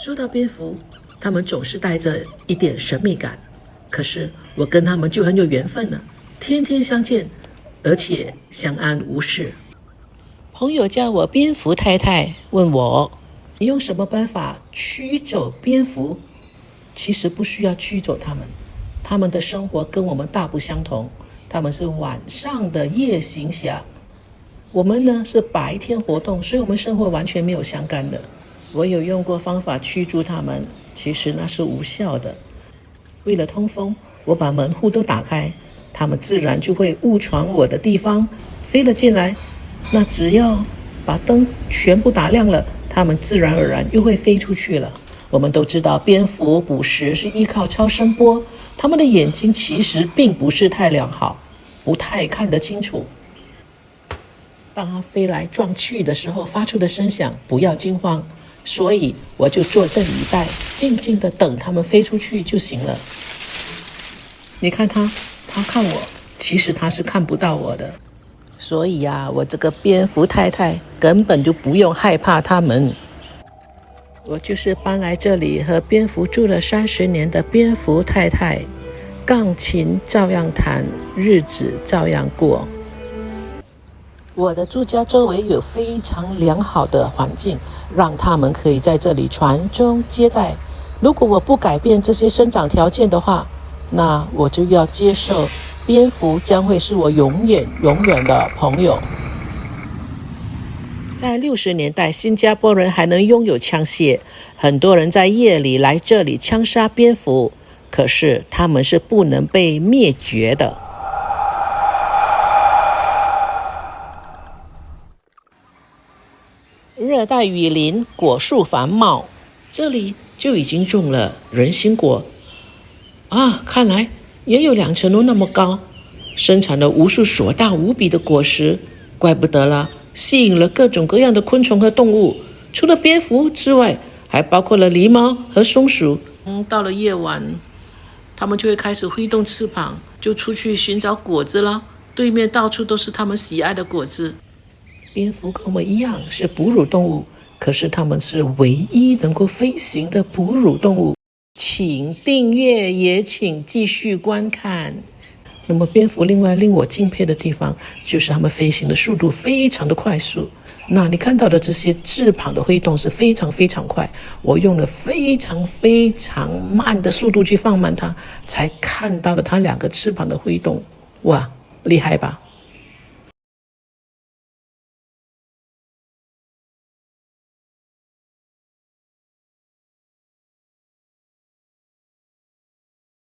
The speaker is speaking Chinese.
说到蝙蝠，它们总是带着一点神秘感，可是我跟它们就很有缘分了，天天相见，而且相安无事。朋友叫我蝙蝠太太，问我你用什么办法驱走蝙蝠？其实不需要驱走它们，它们的生活跟我们大不相同，它们是晚上的夜行侠，我们呢是白天活动，所以我们生活完全没有相干的。我有用过方法驱逐它们，其实那是无效的。为了通风，我把门户都打开，它们自然就会误闯我的地方，飞了进来。那只要把灯全部打亮了，它们自然而然又会飞出去了。我们都知道蝙蝠捕食是依靠超声波，它们的眼睛其实并不是太良好，不太看得清楚。当它飞来撞去的时候发出的声响，不要惊慌，所以我就坐这里一带，静静地等它们飞出去就行了。你看它看我，其实它是看不到我的，所以啊，我这个蝙蝠太太根本就不用害怕它们。我就是搬来这里和蝙蝠住了30年的蝙蝠太太，钢琴照样弹，日子照样过。我的住家周围有非常良好的环境，让他们可以在这里传宗接代。如果我不改变这些生长条件的话，那我就要接受蝙蝠将会是我永远的朋友。在60年代，新加坡人还能拥有枪械，很多人在夜里来这里枪杀蝙蝠，可是他们是不能被灭绝的。热带雨林，果树繁茂，这里就已经种了人参果啊，看来也有2层楼那么高，生产了无数硕大无比的果实，怪不得啦，吸引了各种各样的昆虫和动物，除了蝙蝠之外，还包括了狸猫和松鼠。到了夜晚，它们就会开始挥动翅膀，就出去寻找果子了。对面到处都是它们喜爱的果子。蝙蝠跟我们一样是哺乳动物，可是它们是唯一能够飞行的哺乳动物。请订阅，也请继续观看。那么蝙蝠另外令我敬佩的地方，就是它们飞行的速度非常的快速。那你看到的这些翅膀的挥动是非常非常快，我用了非常非常慢的速度去放慢它，才看到了它2个翅膀的挥动。哇，厉害吧？